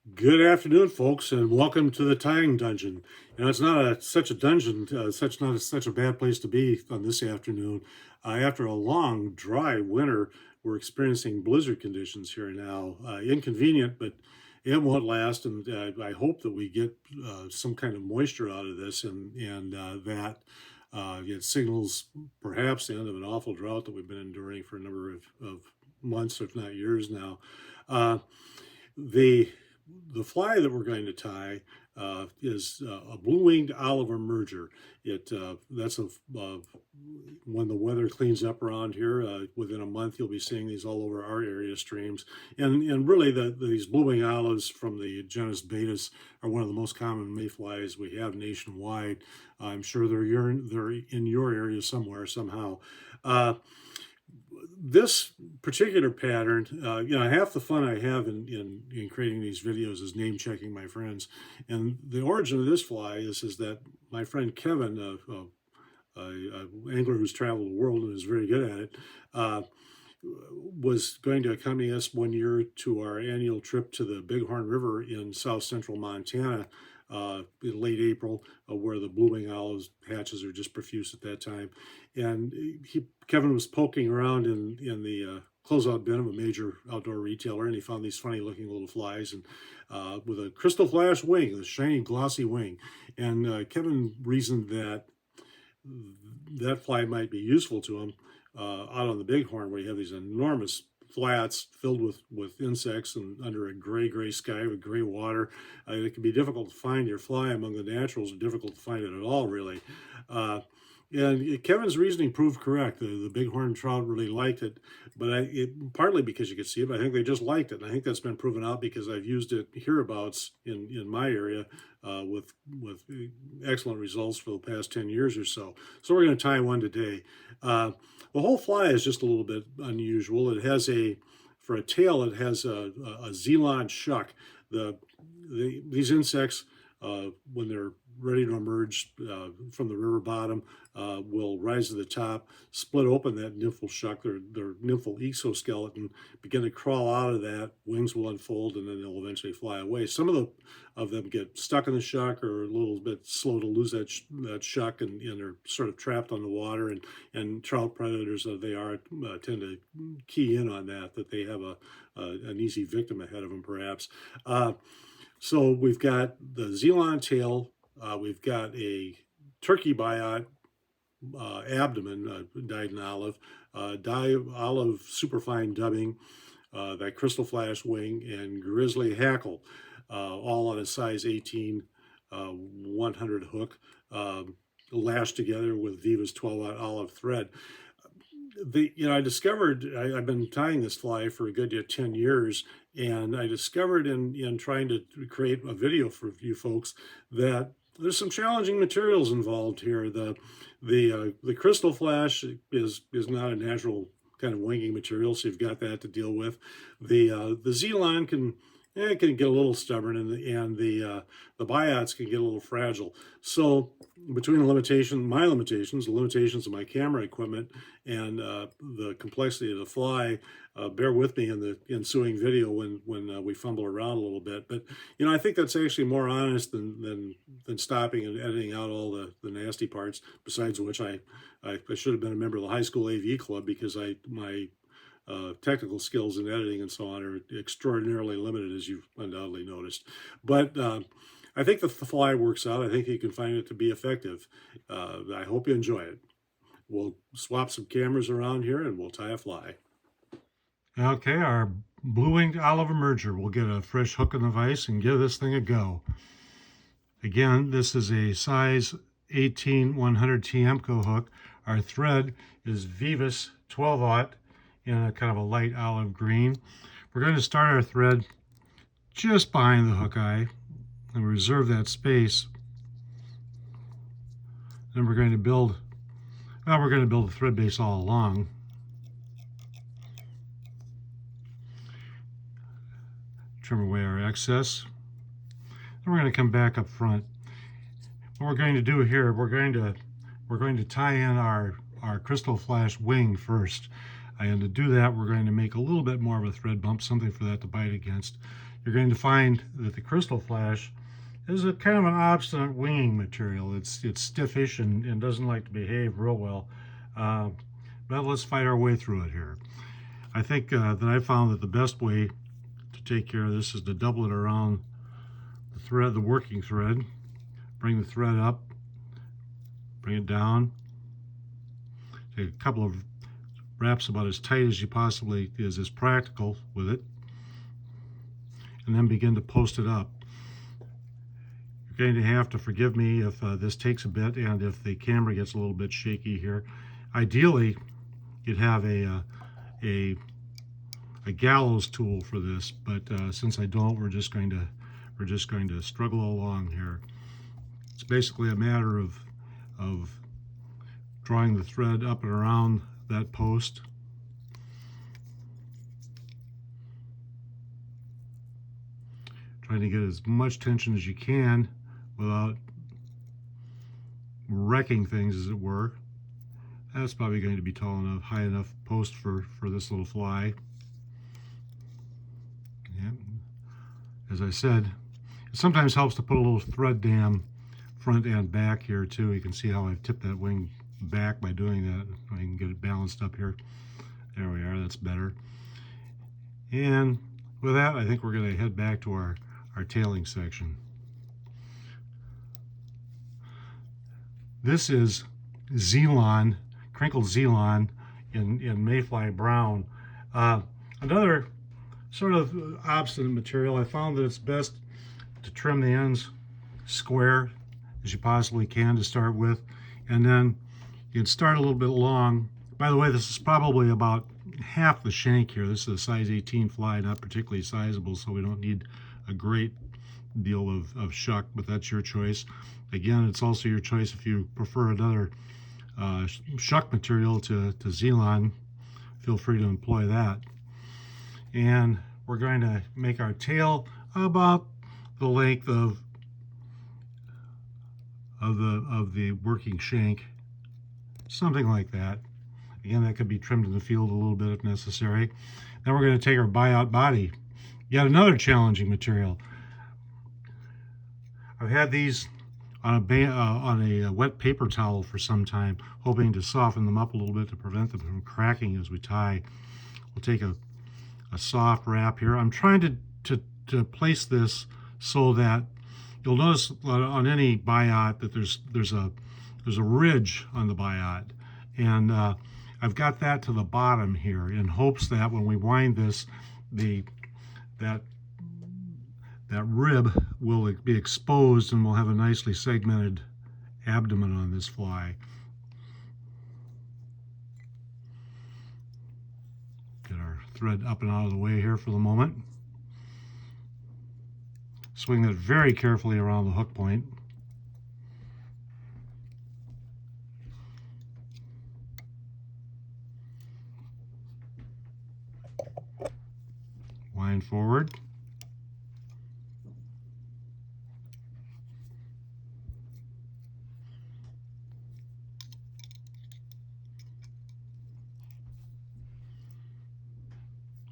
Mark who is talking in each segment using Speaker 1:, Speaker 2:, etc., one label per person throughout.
Speaker 1: Good afternoon, folks, and welcome to the tying dungeon. It's not such a dungeon, such a bad place to be on this afternoon. After a long, dry winter, we're experiencing blizzard conditions here now. Inconvenient, but it won't last, and I hope that we get some kind of moisture out of this, and that it signals perhaps the end of an awful drought that we've been enduring for a number of months, if not years now. Uh, the the fly that we're going to tie is a blue-winged olive emerger. That's when the weather cleans up around here. Within a month, you'll be seeing these all over our area streams. And really, these blue-winged olives from the genus Veevus are one of the most common mayflies we have nationwide. I'm sure they're in your area somewhere somehow. This particular pattern, half the fun I have in creating these videos is name checking my friends. And the origin of this fly is that my friend Kevin, a angler who's traveled the world and is very good at it, was going to accompany us one year to our annual trip to the Bighorn River in south central Montana in late April, where the blue-wing olives hatches are just profuse at that time. And Kevin was poking around in the closeout bin of a major outdoor retailer, and he found these funny-looking little flies, and with a Krystal Flash wing, the shiny, glossy wing. And Kevin reasoned that that fly might be useful to him out on the Bighorn, where you have these enormous flats filled with insects and under a gray sky with gray water. It can be difficult to find your fly among the naturals, or difficult to find it at all, really. And Kevin's reasoning proved correct. The bighorn trout really liked it, but partly because you could see it, but I think they just liked it. And I think that's been proven out because I've used it hereabouts in my area with excellent results for the past 10 years or so. So we're going to tie one today. The whole fly is just a little bit unusual. It has for a tail, it has a Zelon shuck. These insects, when they're ready to emerge from the river bottom, will rise to the top, split open that nymphal shuck, their nymphal exoskeleton, begin to crawl out of that, wings will unfold, and then they'll eventually fly away. Some of them get stuck in the shuck or a little bit slow to lose that shuck, and they're sort of trapped on the water, and trout predators that they are tend to key in on that they have an easy victim ahead of them, perhaps. So we've got the Zelon tail, we've got a turkey biot abdomen, dyed in olive, olive superfine dubbing, that Krystal Flash wing, and grizzly hackle, all on a size 18 100 hook, lashed together with Veevus 12-aught olive thread. I discovered, I've been tying this fly for a good 10 years, and I discovered in trying to create a video for you folks that there's some challenging materials involved here. The Krystal Flash is not a natural kind of winging material, so you've got that to deal with. The Zelon can get a little stubborn, and the biots can get a little fragile. So between my limitations, the limitations of my camera equipment, and the complexity of the fly, bear with me in the ensuing video when we fumble around a little bit. But I think that's actually more honest than stopping and editing out all the nasty parts. Besides which, I should have been a member of the high school AV club, because my technical skills in editing and so on are extraordinarily limited, as you've undoubtedly noticed. But I think the fly works out. I think you can find it to be effective. I hope you enjoy it. We'll swap some cameras around here and we'll tie a fly. Okay, our blue-winged olive emerger. We'll get a fresh hook in the vise and give this thing a go. Again, this is a size 18 100 Tiemco hook. Our thread is Veevus 12-aught in a kind of a light olive green. We're going to start our thread just behind the hook eye and reserve that space. Then we're going to build a thread base all along. Trim away our excess. Then we're going to come back up front. What we're going to do here, we're going to tie in our Krystal Flash wing first. And to do that, we're going to make a little bit more of a thread bump, something for that to bite against. you're going to find that the Krystal Flash is a kind of an obstinate winging material. It's stiffish and doesn't like to behave real well. But let's fight our way through it here. I think that I found that the best way to take care of this is to double it around the thread, the working thread. Bring the thread up, bring it down. Take a couple of wraps about as tight as you possibly is practical with it, and then begin to post it up. You're going to have to forgive me if this takes a bit and if the camera gets a little bit shaky here. Ideally, you'd have a gallows tool for this, but since I don't, we're just going to struggle along here. It's basically a matter of drawing the thread up and around that post. Trying to get as much tension as you can without wrecking things, as it were. That's probably going to be tall enough, high enough post for this little fly. And as I said, it sometimes helps to put a little thread dam front and back here too. You can see how I've tipped that wing back by doing that. I can get it balanced up here. There we are, that's better. And with that, I think we're going to head back to our tailing section. This is Zelon, crinkled Zelon in mayfly brown. Another sort of obstinate material. I found that it's best to trim the ends square as you possibly can to start with, and then you can start a little bit long. By the way, this is probably about half the shank here. This is a size 18 fly, not particularly sizable, so we don't need a great deal of shuck, but that's your choice. Again, it's also your choice if you prefer another shuck material to Zelon. Feel free to employ that. And we're going to make our tail about the length of the working shank, something like that. Again, that could be trimmed in the field a little bit if necessary. Then we're going to take our biot body, yet another challenging material. I've had these on a wet paper towel for some time, hoping to soften them up a little bit to prevent them from cracking as we tie. We'll take a soft wrap here. I'm trying to place this so that you'll notice on any biot that there's a ridge on the biot, and I've got that to the bottom here in hopes that when we wind this, that rib will be exposed and we'll have a nicely segmented abdomen on this fly. Get our thread up and out of the way here for the moment. Swing that very carefully around the hook point. Wind forward.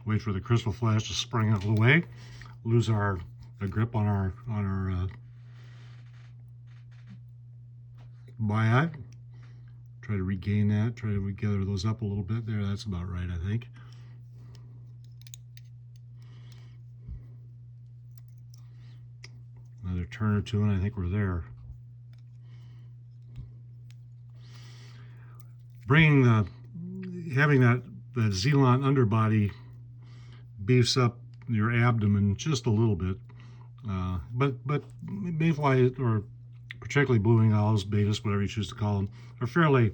Speaker 1: Wait for the Krystal Flash to spring out of the way. Lose the grip on our biot. Try to regain that. Try to gather those up a little bit there. That's about right, I think. Another turn or two, and I think we're there. Having that Zelon underbody beefs up your abdomen just a little bit. But mayfly, or particularly blue-winged owls, Veevus, whatever you choose to call them, are fairly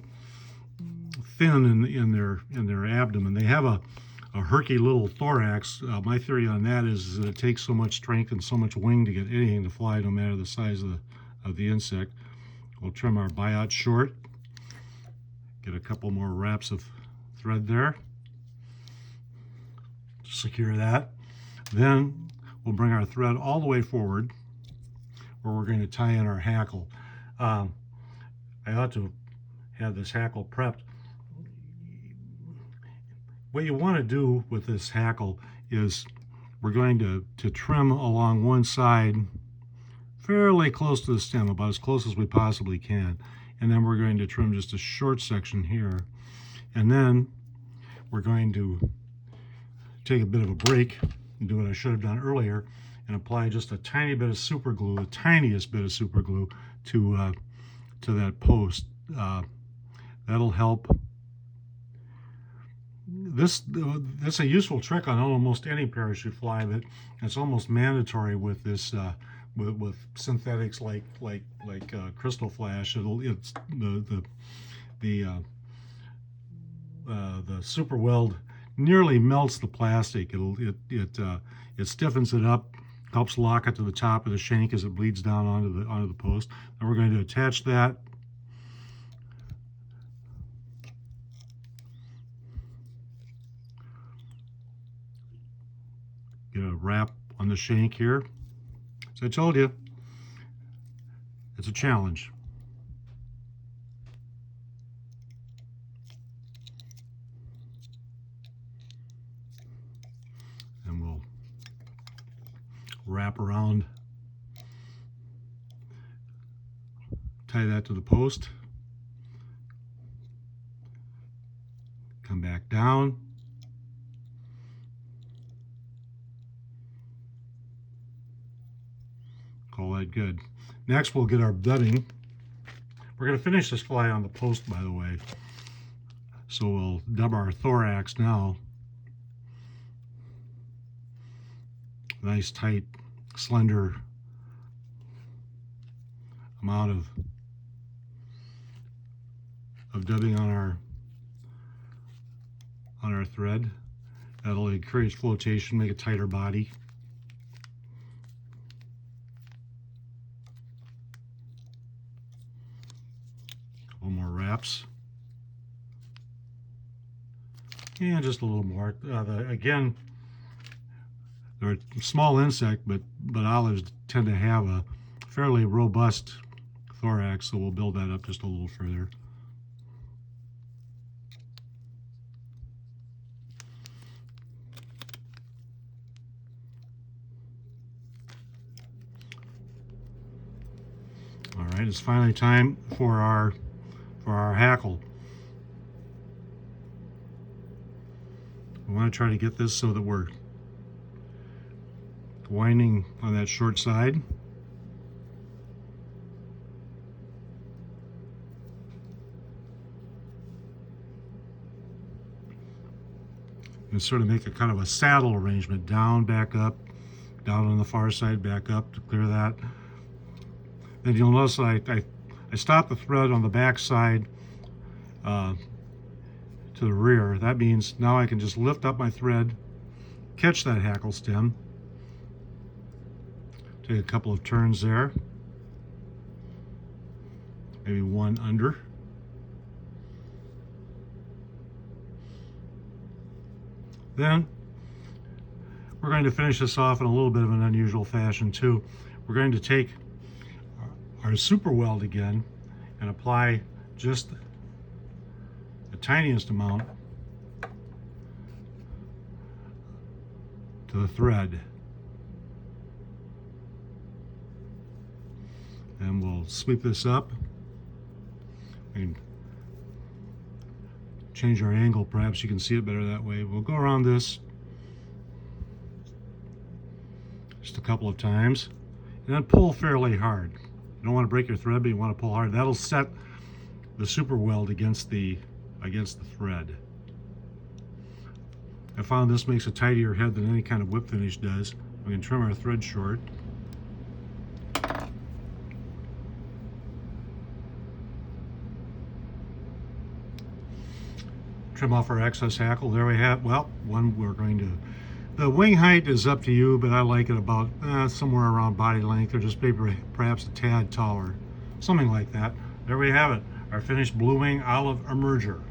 Speaker 1: thin in their abdomen. They have a herky little thorax. My theory on that is that it takes so much strength and so much wing to get anything to fly, no matter the size of the insect. We'll trim our biot short. Get a couple more wraps of thread there. Secure that. Then we'll bring our thread all the way forward where we're going to tie in our hackle. I ought to have this hackle prepped. What you want to do with this hackle is we're going to trim along one side fairly close to the stem, about as close as we possibly can. And then we're going to trim just a short section here. And then we're going to take a bit of a break and do what I should have done earlier and apply just a tiny bit of super glue, the tiniest bit of super glue to that post. That'll help. That's a useful trick on almost any parachute fly, but it's almost mandatory with this with synthetics like Krystal Flash. It's the super weld nearly melts the plastic. It stiffens it up, helps lock it to the top of the shank as it bleeds down onto the post. And we're going to attach that. Get a wrap on the shank here. As I told you, it's a challenge. And we'll wrap around, tie that to the post, come back down, call that good. Next we'll get our bedding. We're going to finish this fly on the post, by the way, so we'll dub our thorax now. Nice tight slender amount of dubbing on our thread. That'll encourage flotation, make a tighter body. Couple more wraps. And just a little more. Again, they're a small insect, but olives tend to have a fairly robust thorax, so we'll build that up just a little further. All right, it's finally time for our hackle. We want to try to get this so that we're winding on that short side. And sort of make a kind of a saddle arrangement, down, back up, down on the far side, back up to clear that. Then you'll notice I stop the thread on the back side to the rear. That means now I can just lift up my thread, catch that hackle stem, take a couple of turns there, maybe one under. Then we're going to finish this off in a little bit of an unusual fashion too. We're going to take our super weld again and apply just the tiniest amount to the thread. And we'll sweep this up and change our angle. Perhaps you can see it better that way. We'll go around this just a couple of times and then pull fairly hard. You don't want to break your thread, but you want to pull hard. That'll set the super weld against the thread. I found this makes a tidier head than any kind of whip finish does. We can trim our thread short. Trim off our excess hackle. There we have, well, one we're going to, the wing height is up to you, but I like it about somewhere around body length, or just maybe perhaps a tad taller, something like that. There we have it, our finished blue wing olive emerger.